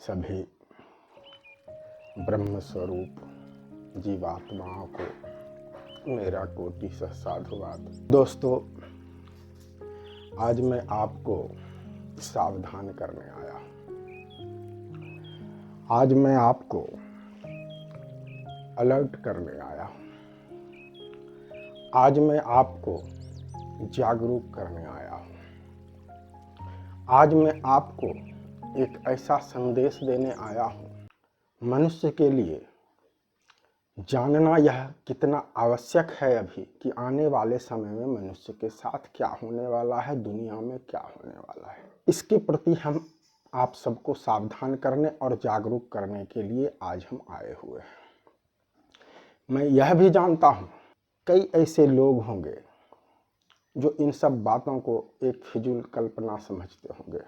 सभी ब्रह्म स्वरूप जीवात्माओं को मेरा कोटि सह साधुवाद। दोस्तों, आज मैं आपको सावधान करने आया हूँ। आज मैं आपको अलर्ट करने आया हूँ। आज मैं आपको जागरूक करने आया हूँ। आज मैं आपको एक ऐसा संदेश देने आया हूँ। मनुष्य के लिए जानना यह कितना आवश्यक है अभी कि आने वाले समय में मनुष्य के साथ क्या होने वाला है, दुनिया में क्या होने वाला है। इसके प्रति हम आप सबको सावधान करने और जागरूक करने के लिए आज हम आए हुए हैं। मैं यह भी जानता हूँ कई ऐसे लोग होंगे जो इन सब बातों को एक फिजूल कल्पना समझते होंगे,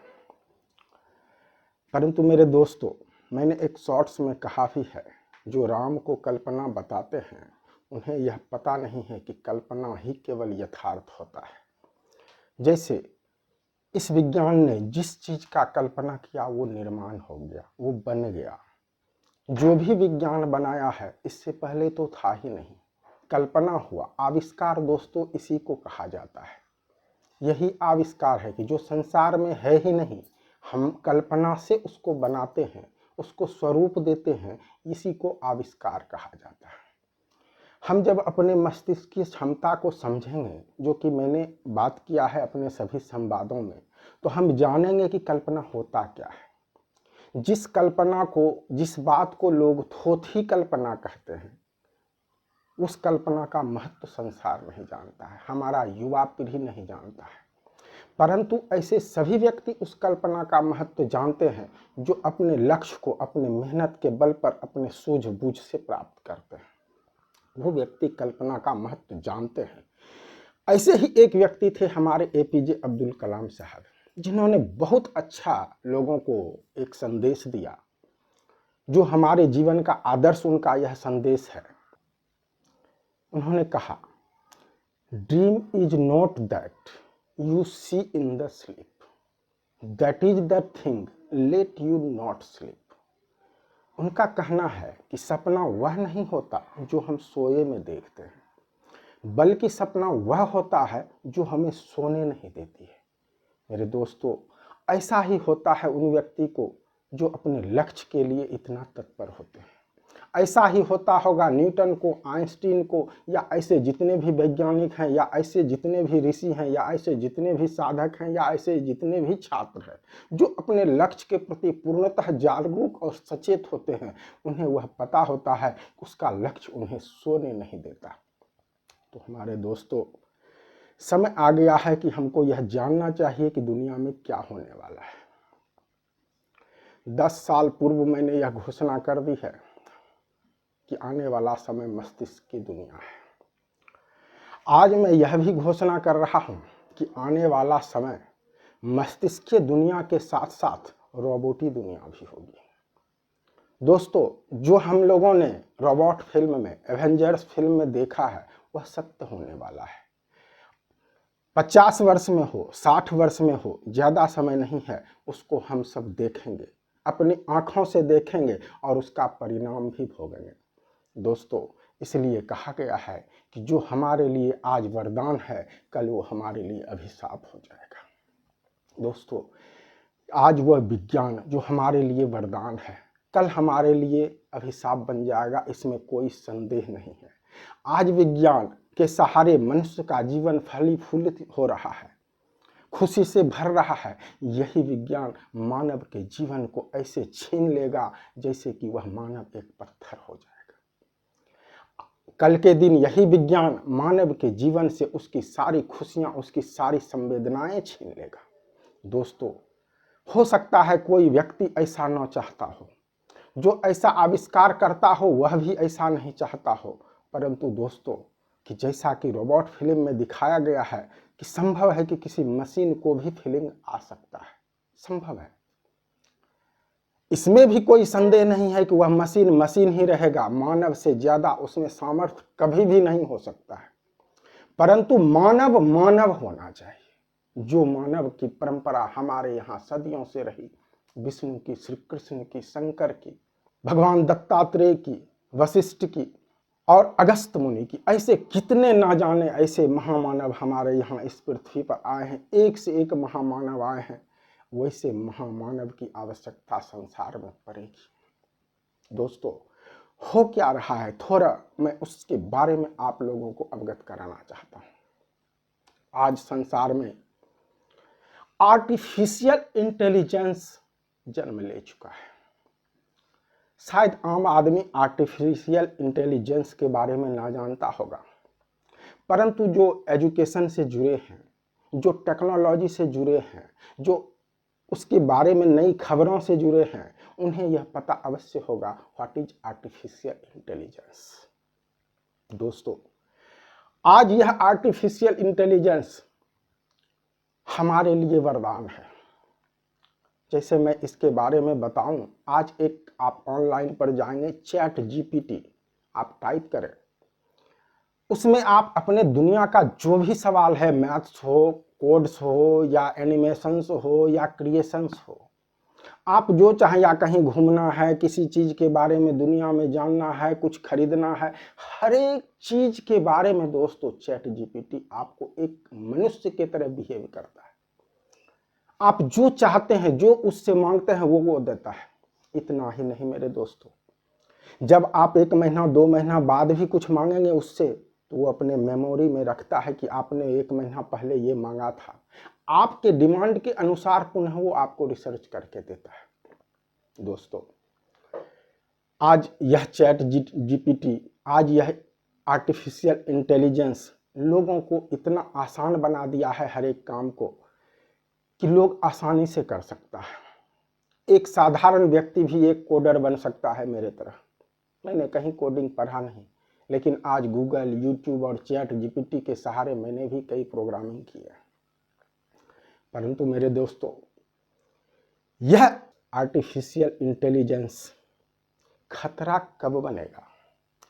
परंतु मेरे दोस्तों, मैंने एक शॉर्ट्स में कहा भी है, जो राम को कल्पना बताते हैं उन्हें यह पता नहीं है कि कल्पना ही केवल यथार्थ होता है। जैसे इस विज्ञान ने जिस चीज का कल्पना किया वो निर्माण हो गया, वो बन गया। जो भी विज्ञान बनाया है इससे पहले तो था ही नहीं, कल्पना हुआ। आविष्कार दोस्तों इसी को कहा जाता है। यही आविष्कार है कि जो संसार में है ही नहीं, हम कल्पना से उसको बनाते हैं, उसको स्वरूप देते हैं। इसी को आविष्कार कहा जाता है। हम जब अपने मस्तिष्क की क्षमता को समझेंगे, जो कि मैंने बात किया है अपने सभी संवादों में, तो हम जानेंगे कि कल्पना होता क्या है। जिस कल्पना को, जिस बात को लोग थोथी कल्पना कहते हैं, उस कल्पना का महत्व संसार नहीं जानता है, हमारा युवा पीढ़ी नहीं जानता है। परंतु ऐसे सभी व्यक्ति उस कल्पना का महत्व जानते हैं जो अपने लक्ष्य को अपने मेहनत के बल पर अपने सूझबूझ से प्राप्त करते हैं। वो व्यक्ति कल्पना का महत्व जानते हैं। ऐसे ही एक व्यक्ति थे हमारे एपीजे अब्दुल कलाम साहब, जिन्होंने बहुत अच्छा लोगों को एक संदेश दिया, जो हमारे जीवन का आदर्श उनका यह संदेश है। उन्होंने कहा, dream is not that you see in the sleep, that is the thing let you not sleep। उनका कहना है कि सपना वह नहीं होता जो हम सोए में देखते हैं, बल्कि सपना वह होता है जो हमें सोने नहीं देती है। मेरे दोस्तों, ऐसा ही होता है उन व्यक्ति को जो अपने लक्ष्य के लिए इतना तत्पर होते हैं। ऐसा ही होता होगा न्यूटन को, आइंस्टीन को, या ऐसे जितने भी वैज्ञानिक हैं, या ऐसे जितने भी ऋषि हैं, या ऐसे जितने भी साधक हैं, या ऐसे जितने भी छात्र हैं जो अपने लक्ष्य के प्रति पूर्णतः जागरूक और सचेत होते हैं। उन्हें वह पता होता है कि उसका लक्ष्य उन्हें सोने नहीं देता। तो हमारे दोस्तों, समय आ गया है कि हमको यह जानना चाहिए कि दुनिया में क्या होने वाला है। 10 साल पूर्व मैंने यह घोषणा कर दी है कि आने वाला समय मस्तिष्क की दुनिया है। आज मैं यह भी घोषणा कर रहा हूं कि आने वाला समय मस्तिष्क की दुनिया के साथ साथ रोबोटी दुनिया भी होगी। दोस्तों, जो हम लोगों ने रोबोट फिल्म में, एवेंजर्स फिल्म में देखा है, वह सत्य होने वाला है। 50 वर्ष में हो, 60 वर्ष में हो, ज्यादा समय नहीं है, उसको हम सब देखेंगे, अपनी आंखों से देखेंगे और उसका परिणाम भी भोगेंगे। दोस्तों, इसलिए कहा गया है कि जो हमारे लिए आज वरदान है, कल वो हमारे लिए अभिशाप हो जाएगा। दोस्तों, आज वह विज्ञान जो हमारे लिए वरदान है, कल हमारे लिए अभिशाप बन जाएगा, इसमें कोई संदेह नहीं है। आज विज्ञान के सहारे मनुष्य का जीवन फली फूलित हो रहा है, खुशी से भर रहा है। यही विज्ञान मानव के जीवन को ऐसे छीन लेगा जैसे कि वह मानव एक पत्थर हो जाएगा। कल के दिन यही विज्ञान मानव के जीवन से उसकी सारी खुशियां, उसकी सारी संवेदनाएं छीन लेगा। दोस्तों, हो सकता है कोई व्यक्ति ऐसा न चाहता हो, जो ऐसा आविष्कार करता हो वह भी ऐसा नहीं चाहता हो, परंतु दोस्तों, कि जैसा कि रोबोट फिल्म में दिखाया गया है कि संभव है कि किसी मशीन को भी फीलिंग आ सकता है, संभव है। इसमें भी कोई संदेह नहीं है कि वह मशीन ही रहेगा, मानव से ज्यादा उसमें सामर्थ्य कभी भी नहीं हो सकता है। परंतु मानव मानव होना चाहिए, जो मानव की परंपरा हमारे यहाँ सदियों से रही, विष्णु की, श्री कृष्ण की, शंकर की, भगवान दत्तात्रेय की, वशिष्ठ की और अगस्त मुनि की। ऐसे कितने ना जाने ऐसे महामानव हमारे यहाँ इस पृथ्वी पर आए हैं, एक से एक महामानव आए हैं। वैसे महामानव की आवश्यकता संसार में पड़ेगी। दोस्तों, हो क्या रहा है थोड़ा मैं उसके बारे में आप लोगों को अवगत कराना चाहता हूँ। आज संसार में आर्टिफिशियल इंटेलिजेंस जन्म ले चुका है। शायद आम आदमी आर्टिफिशियल इंटेलिजेंस के बारे में ना जानता होगा, परंतु जो एजुकेशन से जुड़े हैं, जो टेक्नोलॉजी से जुड़े हैं, जो उसके बारे में नई खबरों से जुड़े हैं, उन्हें यह पता अवश्य होगा व्हाट इज आर्टिफिशियल इंटेलिजेंस। दोस्तों, आज यह आर्टिफिशियल इंटेलिजेंस हमारे लिए वरदान है। जैसे मैं इसके बारे में बताऊं, आज एक आप ऑनलाइन पर जाएंगे, चैट जीपीटी आप टाइप करें, उसमें आप अपने दुनिया का जो भी सवाल है, मैथ्स हो, कोड्स हो या एनिमेशंस हो या क्रिएशंस हो, आप जो चाहें, या कहीं घूमना है, किसी चीज़ के बारे में दुनिया में जानना है, कुछ खरीदना है, हर एक चीज़ के बारे में दोस्तों चैट जीपीटी आपको एक मनुष्य की तरह बिहेव करता है। आप जो चाहते हैं, जो उससे मांगते हैं, वो देता है। इतना ही नहीं मेरे दोस्तों, जब आप 1 महीना 2 महीना बाद भी कुछ मांगेंगे उससे, तो वो अपने मेमोरी में रखता है कि आपने 1 महीना पहले ये मांगा था। आपके डिमांड के अनुसार पुनः वो आपको रिसर्च करके देता है। दोस्तों, आज यह चैट जीपीटी, आज यह आर्टिफिशियल इंटेलिजेंस लोगों को इतना आसान बना दिया है हर एक काम को, कि लोग आसानी से कर सकता है। एक साधारण व्यक्ति भी एक कोडर बन सकता है मेरे तरह। मैंने कहीं कोडिंग पढ़ा नहीं, लेकिन आज गूगल, यूट्यूब और चैट जीपीटी के सहारे मैंने भी कई प्रोग्रामिंग की है। परंतु मेरे दोस्तों, यह आर्टिफिशियल इंटेलिजेंस खतरा कब बनेगा?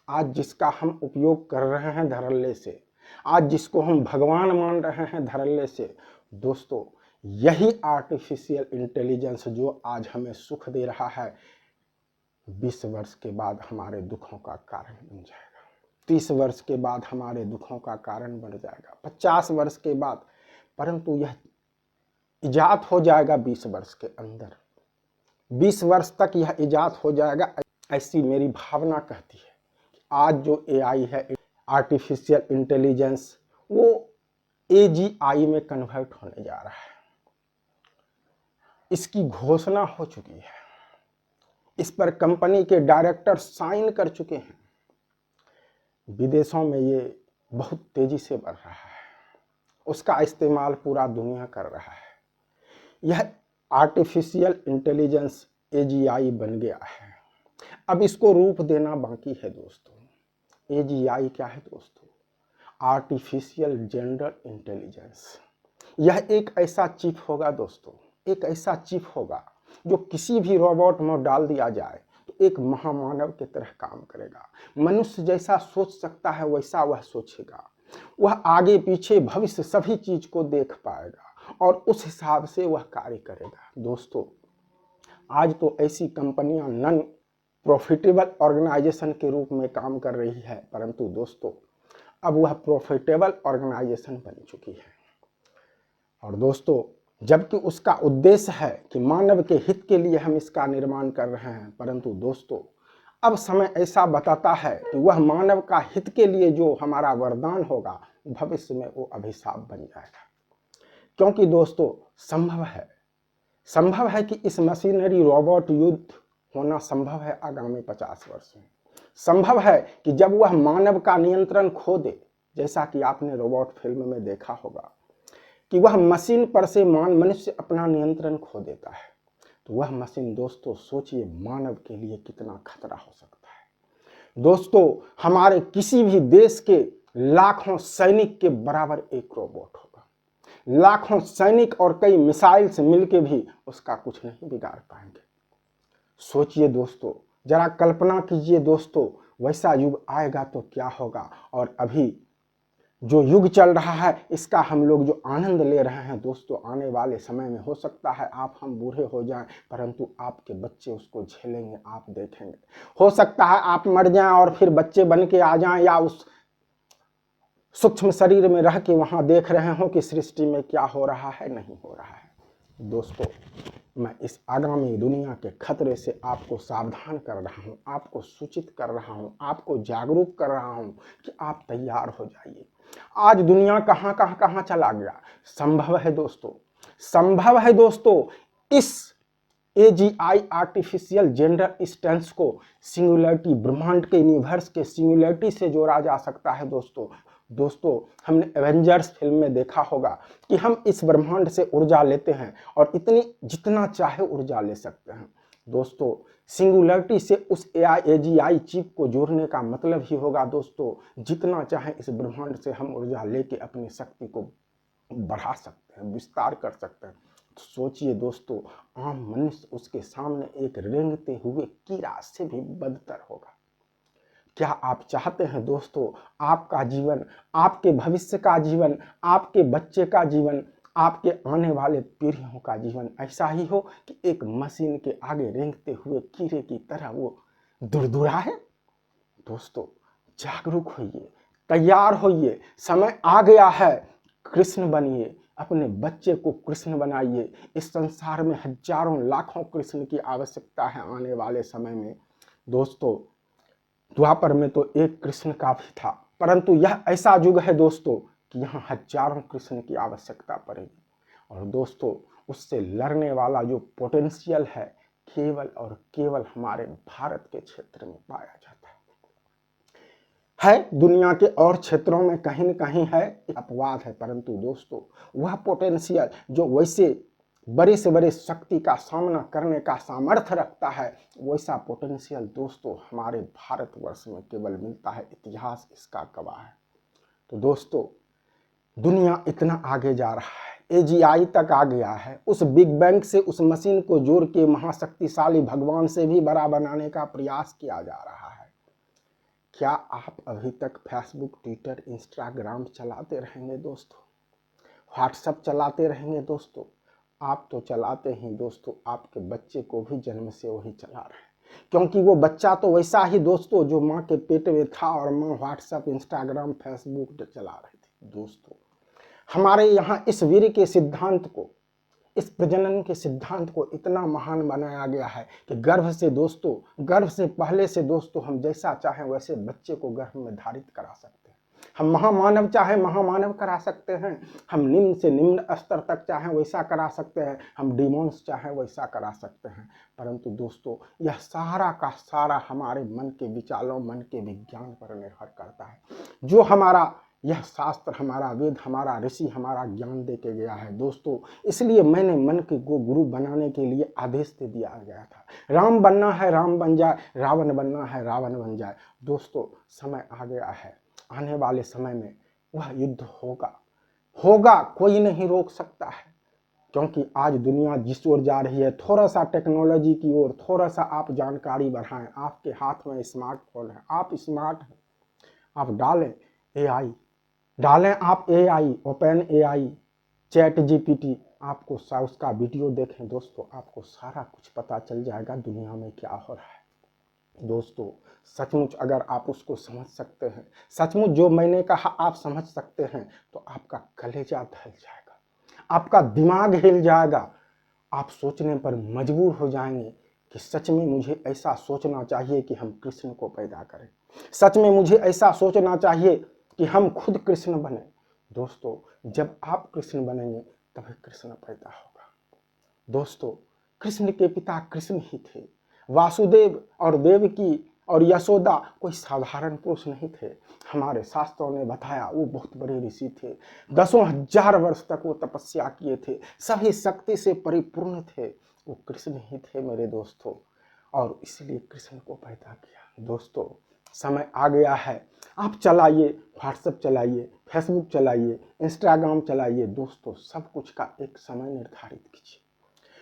आज जिसका हम उपयोग कर रहे हैं धड़ल्ले से, आज जिसको हम भगवान मान रहे हैं धड़ल्ले से, दोस्तों यही आर्टिफिशियल इंटेलिजेंस जो आज हमें सुख दे रहा है, 20 वर्ष के बाद हमारे दुखों का कारण बन जाएगा। 30 वर्ष के बाद हमारे दुखों का कारण बन जाएगा। 50 वर्ष के बाद, परंतु यह इजाद हो जाएगा 20 वर्ष के अंदर। 20 वर्ष तक यह इजाद हो जाएगा, ऐसी मेरी भावना कहती है। आज जो एआई है, आर्टिफिशियल इंटेलिजेंस, वो एजीआई में कन्वर्ट होने जा रहा है। इसकी घोषणा हो चुकी है, इस पर कंपनी के डायरेक्टर साइन कर चुके हैं। विदेशों में ये बहुत तेजी से बढ़ रहा है, उसका इस्तेमाल पूरा दुनिया कर रहा है। यह आर्टिफिशियल इंटेलिजेंस एजीआई बन गया है। अब इसको रूप देना बाकी है दोस्तों। एजीआई क्या है दोस्तों? Artificial general intelligence. यह एक ऐसा चिप होगा दोस्तों, एक ऐसा चिप होगा जो किसी भी रोबोट में डाल दिया जाए तो एक महामानव की तरह काम करेगा। मनुष्य जैसा सोच सकता है वैसा वह सोचेगा। वह आगे पीछे भविष्य सभी चीज को देख पाएगा और उस हिसाब से वह कार्य करेगा। दोस्तों, आज तो ऐसी कंपनियां नॉन प्रॉफिटेबल ऑर्गेनाइजेशन के रूप में काम कर रही है, परंतु दोस्तों अब वह प्रॉफिटेबल ऑर्गेनाइजेशन बन चुकी है। और दोस्तों, जबकि उसका उद्देश्य है कि मानव के हित के लिए हम इसका निर्माण कर रहे हैं, परंतु दोस्तों अब समय ऐसा बताता है कि वह मानव का हित के लिए जो हमारा वरदान होगा, भविष्य में वो अभिशाप बन जाएगा। क्योंकि दोस्तों संभव है कि इस मशीनरी रोबोट युद्ध होना संभव है आगामी 50 वर्ष में। संभव है कि जब वह मानव का नियंत्रण खो दे, जैसा कि आपने रोबोट फिल्म में देखा होगा कि वह मशीन पर से मनुष्य अपना नियंत्रण खो देता है, तो वह मशीन दोस्तों सोचिए मानव के लिए कितना खतरा हो सकता है। दोस्तों, हमारे किसी भी देश के लाखों सैनिक के बराबर एक रोबोट होगा। लाखों सैनिक और कई मिसाइल से मिलकर भी उसका कुछ नहीं बिगाड़ पाएंगे। सोचिए दोस्तों, जरा कल्पना कीजिए दोस्तों, वैसा युग आएगा तो क्या होगा। और अभी जो युग चल रहा है इसका हम लोग जो आनंद ले रहे हैं दोस्तों, आने वाले समय में हो सकता है आप हम बूढ़े हो जाएं, परंतु आपके बच्चे उसको झेलेंगे, आप देखेंगे। हो सकता है आप मर जाएं और फिर बच्चे बन के आ जाएं, या उस सूक्ष्म शरीर में रह के वहां देख रहे हो कि सृष्टि में क्या हो रहा है, नहीं हो रहा है। दोस्तों, मैं इस आगामी दुनिया के खतरे से आपको सावधान कर रहा हूं, आपको सूचित कर रहा हूं, आपको जागरूक कर रहा हूं कि आप तैयार हो जाइए। आज दुनिया कहां चला गया। संभव है दोस्तों, संभव है दोस्तों, इस AGI आर्टिफिशियल जेंडर स्टेंस को सिंगुलरिटी, ब्रह्मांड के यूनिवर्स के सिंगुलरिटी से जोड़ा जा सकता है दोस्तों। हमने एवेंजर्स फिल्म में देखा होगा कि हम इस ब्रह्मांड से ऊर्जा लेते हैं और इतनी जितना चाहे ऊर्जा ले सकते हैं। दोस्तों, सिंगुलरिटी से उस AGI चिप को जोड़ने का मतलब ही होगा दोस्तों, जितना चाहे इस ब्रह्मांड से हम ऊर्जा लेके अपनी शक्ति को बढ़ा सकते हैं, विस्तार कर सकते हैं। तो सोचिए दोस्तों, आम मनुष्य उसके सामने एक रेंगते हुए कीड़ा से भी बदतर होगा। क्या आप चाहते हैं दोस्तों आपका जीवन, आपके भविष्य का जीवन, आपके बच्चे का जीवन, आपके आने वाले पीढ़ियों का जीवन ऐसा ही हो कि एक मशीन के आगे रेंगते हुए कीड़े की तरह वो दुरदुराए? दोस्तों, जागरूक होइए, तैयार होइए, समय आ गया है। कृष्ण बनिए, अपने बच्चे को कृष्ण बनाइए। इस संसार में हजारों लाखों कृष्ण की आवश्यकता है आने वाले समय में। दोस्तों, द्वापर में तो एक कृष्ण काफी था, परंतु यह ऐसा युग है दोस्तों कि यहाँ हजारों कृष्ण की आवश्यकता पड़ेगी। और दोस्तों, उससे लड़ने वाला जो पोटेंशियल है केवल और केवल हमारे भारत के क्षेत्र में पाया जाता है। दुनिया के और क्षेत्रों में कहीं न कहीं है, अपवाद है, परंतु दोस्तों वह पोटेंशियल जो वैसे बड़े से बड़े शक्ति का सामना करने का सामर्थ्य रखता है, वैसा पोटेंशियल दोस्तों हमारे भारतवर्ष में केवल मिलता है। इतिहास इसका गवाह है। तो दोस्तों, दुनिया इतना आगे जा रहा है, AGI तक आ गया है। उस बिग बैंग से उस मशीन को जोड़ के महाशक्तिशाली भगवान से भी बड़ा बनाने का प्रयास किया जा रहा है। क्या आप अभी तक फेसबुक, ट्विटर, इंस्टाग्राम चलाते रहेंगे दोस्तों? व्हाट्सएप चलाते रहेंगे दोस्तों? आप तो चलाते हैं दोस्तों, आपके बच्चे को भी जन्म से वही चला रहे हैं, क्योंकि वो बच्चा तो वैसा ही दोस्तों जो माँ के पेट में था और माँ व्हाट्सएप, इंस्टाग्राम, फेसबुक चला रही थी। दोस्तों, हमारे यहाँ इस वीर के सिद्धांत को, इस प्रजनन के सिद्धांत को इतना महान बनाया गया है कि गर्भ से दोस्तों, गर्भ से पहले से दोस्तों हम जैसा चाहें वैसे बच्चे को गर्भ में धारित करा सकते हैं। हम महामानव चाहे महामानव करा सकते हैं, हम निम्न से निम्न स्तर तक चाहे वैसा करा सकते हैं, हम डिमोन्स चाहे वैसा करा सकते हैं। परंतु दोस्तों, यह सारा का सारा हमारे मन के विचारों, मन के विज्ञान पर निर्भर करता है, जो हमारा यह शास्त्र, हमारा वेद, हमारा ऋषि हमारा ज्ञान दे के गया है दोस्तों। इसलिए मैंने मन के को गुरु बनाने के लिए आदेश दे दिया गया था। राम बनना है राम बन जाए, रावण बनना है रावण बन जाए। दोस्तों, समय आ गया है, आने वाले समय में वह युद्ध होगा, कोई नहीं रोक सकता है। क्योंकि आज दुनिया जिस ओर जा रही है, थोड़ा सा टेक्नोलॉजी की ओर, थोड़ा सा आप जानकारी बढ़ाएं। आपके हाथ में स्मार्टफोन है, आप स्मार्ट हैं, आप डालें आप AI, open AI, chat GPT, आपको उसका वीडियो देखें दोस्तों, आपको सारा कुछ पता चल जाएगा दुनिया में क्या हो रहा है। दोस्तों, सचमुच अगर आप उसको समझ सकते हैं, सचमुच जो मैंने कहा आप समझ सकते हैं, तो आपका कलेजा दहल जाएगा, आपका दिमाग हिल जाएगा। आप सोचने पर मजबूर हो जाएंगे कि सच में मुझे ऐसा सोचना चाहिए कि हम कृष्ण को पैदा करें, सच में मुझे ऐसा सोचना चाहिए कि हम खुद कृष्ण बने। दोस्तों, जब आप कृष्ण बनेंगे तभी कृष्ण पैदा होगा। दोस्तों, कृष्ण के पिता कृष्ण ही थे। वासुदेव और देवकी और यशोदा कोई साधारण पुरुष नहीं थे। हमारे शास्त्रों ने बताया वो बहुत बड़े ऋषि थे। 10,000 वर्ष तक वो तपस्या किए थे, सभी शक्ति से परिपूर्ण थे। वो कृष्ण ही थे मेरे दोस्तों, और इसलिए कृष्ण को पैदा किया। दोस्तों, समय आ गया है, आप चलाइए, व्हाट्सएप चलाइए, फेसबुक चलाइए, इंस्टाग्राम चलाइए। दोस्तों, सब कुछ का एक समय निर्धारित कीजिए।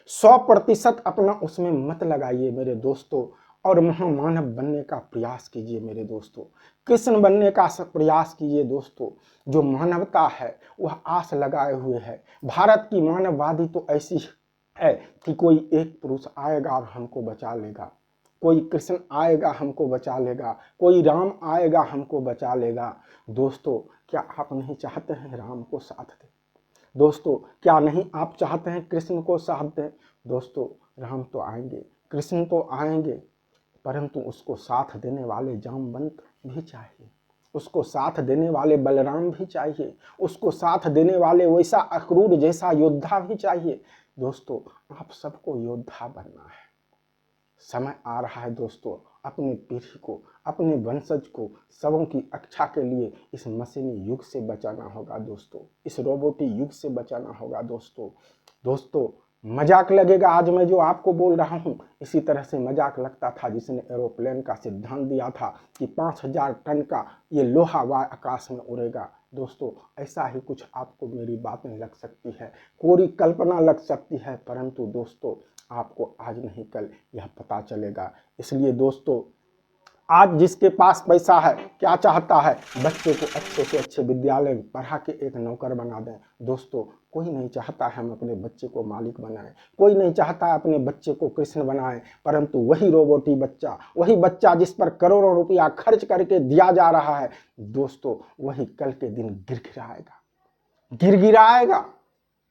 100% अपना उसमें मत लगाइए मेरे दोस्तों, और महामानव बनने का प्रयास कीजिए मेरे दोस्तों, कृष्ण बनने का प्रयास कीजिए दोस्तों। जो मानवता है वह आस लगाए हुए है। भारत की मानववादी तो ऐसी है कि कोई एक पुरुष आएगा और हमको बचा लेगा, कोई कृष्ण आएगा हमको बचा लेगा, कोई राम आएगा हमको बचा लेगा। दोस्तों, क्या आप नहीं चाहते हैं राम को साथ दें? दोस्तों, क्या नहीं आप चाहते हैं कृष्ण को साथ दें? दोस्तों, राम तो आएंगे, कृष्ण तो आएंगे, परंतु उसको साथ देने वाले जामवंत भी चाहिए, उसको साथ देने वाले बलराम भी चाहिए, उसको साथ देने वाले वैसा अक्रूर जैसा योद्धा भी चाहिए। दोस्तों, आप सबको योद्धा बनना है। समय आ रहा है दोस्तों, अपनी पीढ़ी को, अपने वंशज को, सबों की रक्षा के लिए इस मशीनी युग से बचाना होगा दोस्तों, इस रोबोटी युग से बचाना होगा दोस्तों, मजाक लगेगा आज मैं जो आपको बोल रहा हूँ, इसी तरह से मजाक लगता था जिसने एरोप्लेन का सिद्धांत दिया था कि 5000 टन का ये लोहा आकाश में उड़ेगा। दोस्तों, ऐसा ही कुछ आपको मेरी बातें लग सकती है, कोरी कल्पना लग सकती है, परंतु दोस्तों आपको आज नहीं कल यह पता चलेगा। इसलिए दोस्तों, आज जिसके पास पैसा है क्या चाहता है? बच्चे को अच्छे से अच्छे विद्यालय में पढ़ा के एक नौकर बना दें। दोस्तों, कोई नहीं चाहता है हम अपने बच्चे को मालिक बनाएं, कोई नहीं चाहता है अपने बच्चे को कृष्ण बनाएं, परंतु वही रोबोटी बच्चा, वही बच्चा जिस पर करोड़ों रुपया खर्च करके दिया जा रहा है, दोस्तों वही कल के दिन गिड़गिड़ाएगा,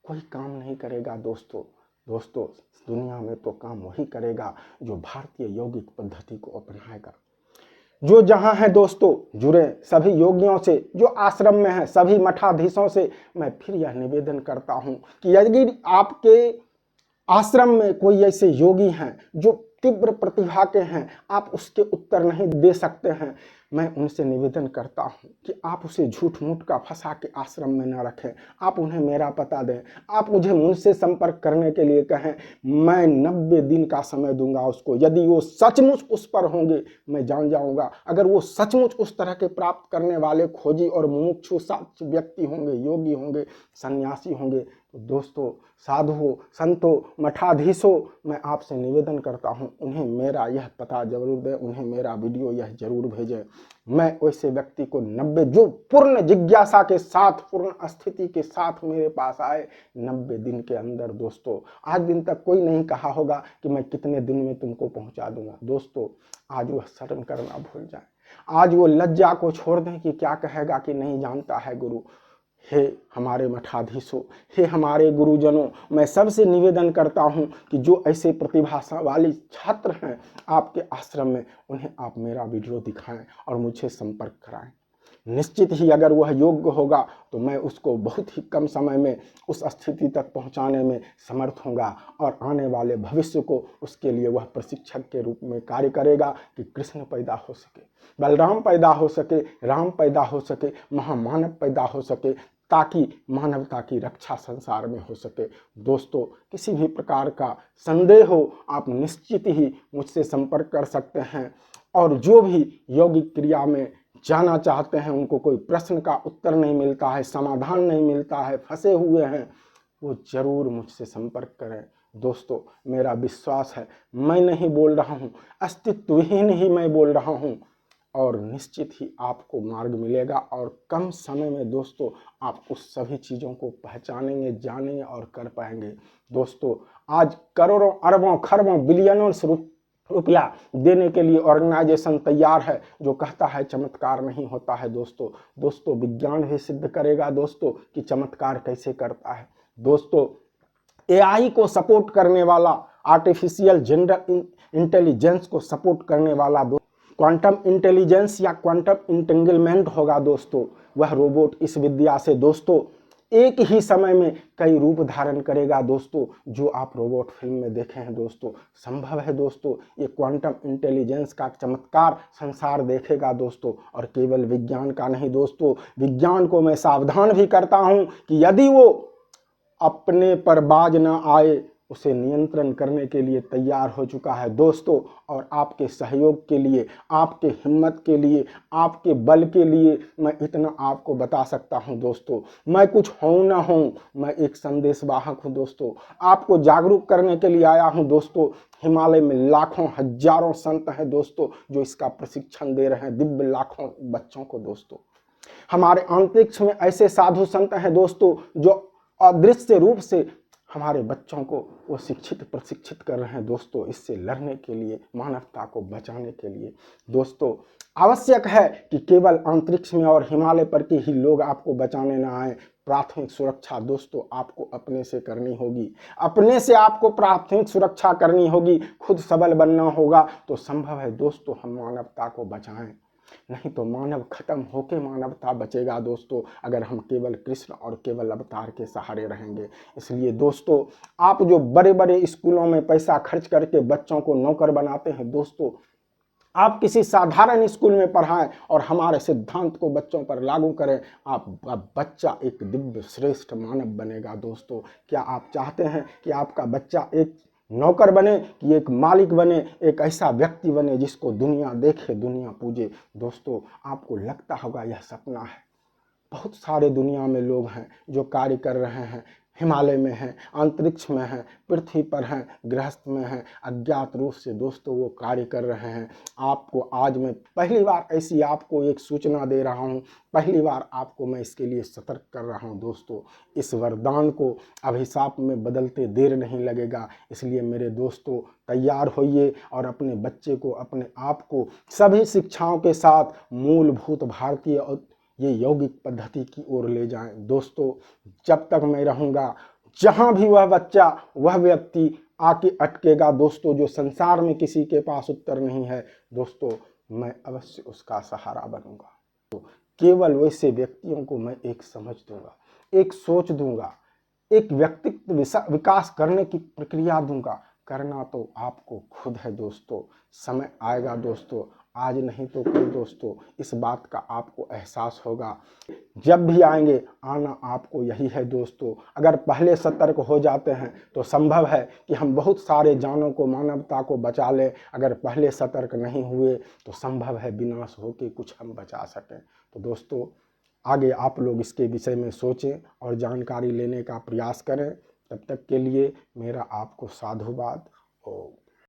कोई काम नहीं करेगा। दोस्तों, दुनिया में तो काम वही करेगा जो भारतीय यौगिक पद्धति को अपनाएगा। जो जहां है दोस्तों, जुड़े सभी योगियों से, जो आश्रम में है सभी मठाधीशों से मैं फिर यह निवेदन करता हूं कि यदि आपके आश्रम में कोई ऐसे योगी हैं जो तीव्र प्रतिभा के हैं, आप उसके उत्तर नहीं दे सकते हैं, मैं उनसे निवेदन करता हूं कि आप उसे झूठ मूठ का फंसा के आश्रम में न रखें, आप उन्हें मेरा पता दें, आप मुझे मुझसे संपर्क करने के लिए कहें, मैं 90 दिन का समय दूंगा उसको। यदि वो सचमुच उस पर होंगे मैं जान जाऊंगा, अगर वो सचमुच उस तरह के प्राप्त करने वाले खोजी और मुमुक्षु व्यक्ति होंगे, योगी होंगे, सन्यासी होंगे, तो दोस्तों, साधुओं, संतों, मठाधीशों, मैं आपसे निवेदन करता हूं उन्हें मेरा यह पता जरूर दें, उन्हें मेरा वीडियो यह जरूर भेजें। मैं वैसे व्यक्ति को 90 जो पूर्ण जिज्ञासा के साथ, पूर्ण स्थिति के साथ मेरे पास आए, 90 दिन के अंदर दोस्तों, आज दिन तक कोई नहीं कहा होगा कि मैं कितने दिन में तुमको पहुंचा दूंगा। दोस्तों, आज वह शर्म करना भूल जाए, आज वो लज्जा को छोड़ दें कि क्या कहेगा कि नहीं जानता है गुरु। हे हमारे मठाधीशों, हे हमारे गुरुजनों, मैं सबसे निवेदन करता हूं कि जो ऐसे प्रतिभाशाली छात्र हैं आपके आश्रम में, उन्हें आप मेरा वीडियो दिखाएं और मुझे संपर्क कराएं। निश्चित ही अगर वह योग्य होगा तो मैं उसको बहुत ही कम समय में उस स्थिति तक पहुंचाने में समर्थ होगा और आने वाले भविष्य को उसके लिए वह प्रशिक्षक के रूप में कार्य करेगा कि कृष्ण पैदा हो सके, बलराम पैदा हो सके, राम पैदा हो सके, महामानव पैदा हो सके, ताकि मानवता की रक्षा संसार में हो सके। दोस्तों, किसी भी प्रकार का संदेह हो आप निश्चित ही मुझसे संपर्क कर सकते हैं, और जो भी यौगिक क्रिया में जाना चाहते हैं, उनको कोई प्रश्न का उत्तर नहीं मिलता है, समाधान नहीं मिलता है, फंसे हुए हैं, वो जरूर मुझसे संपर्क करें। दोस्तों, मेरा विश्वास है, मैं नहीं बोल रहा हूँ, अस्तित्वहीन ही मैं बोल रहा हूँ, और निश्चित ही आपको मार्ग मिलेगा और कम समय में दोस्तों आप उस सभी चीज़ों को पहचानेंगे, जानेंगे और कर पाएंगे। दोस्तों, आज करोड़ों, अरबों, खरबों, बिलियनों रुपया देने के लिए ऑर्गेनाइजेशन तैयार है जो कहता है चमत्कार नहीं होता है। दोस्तों, विज्ञान भी सिद्ध करेगा दोस्तों कि चमत्कार कैसे करता है। दोस्तों, एआई को सपोर्ट करने वाला, आर्टिफिशियल जनरल इंटेलिजेंस को सपोर्ट करने वाला क्वांटम इंटेलिजेंस या क्वांटम इंटेंगलमेंट होगा दोस्तों, वह रोबोट इस विद्या से दोस्तों एक ही समय में कई रूप धारण करेगा। दोस्तों, जो आप रोबोट फिल्म में देखे हैं दोस्तों, संभव है दोस्तों, ये क्वांटम इंटेलिजेंस का चमत्कार संसार देखेगा दोस्तों, और केवल विज्ञान का नहीं दोस्तों, विज्ञान को मैं सावधान भी करता हूं कि यदि वो अपने पर बाज न आए उसे नियंत्रण करने के लिए तैयार हो चुका है दोस्तों। और आपके सहयोग के लिए, आपके हिम्मत के लिए, आपके बल के लिए मैं इतना आपको बता सकता हूं दोस्तों। मैं कुछ हूं ना हूं, मैं एक संदेश वाहक हूं दोस्तों। आपको जागरूक करने के लिए आया हूं दोस्तों। हिमालय में लाखों हजारों संत हैं दोस्तों जो इसका प्रशिक्षण दे रहे हैं, दिव्य लाखों बच्चों को दोस्तों। हमारे अंतरिक्ष में ऐसे साधु संत हैं दोस्तों जो अदृश्य रूप से हमारे बच्चों को वो शिक्षित प्रशिक्षित कर रहे हैं दोस्तों, इससे लड़ने के लिए, मानवता को बचाने के लिए। दोस्तों आवश्यक है कि केवल अंतरिक्ष में और हिमालय पर के ही लोग आपको बचाने ना आए। प्राथमिक सुरक्षा दोस्तों आपको अपने से करनी होगी, अपने से आपको प्राथमिक सुरक्षा करनी होगी। खुद सबल बनना होगा तो संभव है दोस्तों हम मानवता को बचाएं, नहीं तो मानव खत्म होके मानवता बचेगा दोस्तों, अगर हम केवल कृष्ण और केवल अवतार के सहारे रहेंगे। इसलिए दोस्तों आप जो बड़े बड़े स्कूलों में पैसा खर्च करके बच्चों को नौकर बनाते हैं दोस्तों, आप किसी साधारण स्कूल में पढ़ाएं और हमारे सिद्धांत को बच्चों पर लागू करें। आप बच्चा एक दिव्य श्रेष्ठ मानव बनेगा दोस्तों। क्या आप चाहते हैं कि आपका बच्चा एक नौकर बने कि एक मालिक बने, एक ऐसा व्यक्ति बने जिसको दुनिया देखे, दुनिया पूजे? दोस्तों आपको लगता होगा यह सपना है। बहुत सारे दुनिया में लोग हैं जो कार्य कर रहे हैं, हिमालय में हैं, अंतरिक्ष में हैं, पृथ्वी पर हैं, गृहस्थ में हैं, अज्ञात रूप से दोस्तों वो कार्य कर रहे हैं। आपको आज मैं पहली बार ऐसी आपको एक सूचना दे रहा हूँ, पहली बार आपको मैं इसके लिए सतर्क कर रहा हूँ दोस्तों। इस वरदान को अभिशाप में बदलते देर नहीं लगेगा। इसलिए मेरे दोस्तों तैयार होइए और अपने बच्चे को, अपने आप को सभी शिक्षाओं के साथ मूलभूत भारतीय और ये यौगिक पद्धति की ओर ले जाएं दोस्तों। जब तक मैं रहूंगा, जहां भी वह बच्चा, वह व्यक्ति आके अटकेगा दोस्तों, जो संसार में किसी के पास उत्तर नहीं है दोस्तों, मैं अवश्य उसका सहारा बनूंगा। तो केवल वैसे व्यक्तियों को मैं एक समझ दूंगा, एक सोच दूंगा, एक व्यक्तित्व विकास करने की प्रक्रिया दूंगा। करना तो आपको खुद है दोस्तों। समय आएगा दोस्तों, आज नहीं तो कल दोस्तों, इस बात का आपको एहसास होगा। जब भी आएंगे, आना आपको यही है दोस्तों। अगर पहले सतर्क हो जाते हैं तो संभव है कि हम बहुत सारे जानों को, मानवता को बचा लें। अगर पहले सतर्क नहीं हुए तो संभव है विनाश होके कुछ हम बचा सकें। तो दोस्तों आगे आप लोग इसके विषय में सोचें और जानकारी लेने का प्रयास करें। तब तक के लिए मेरा आपको साधुवाद। और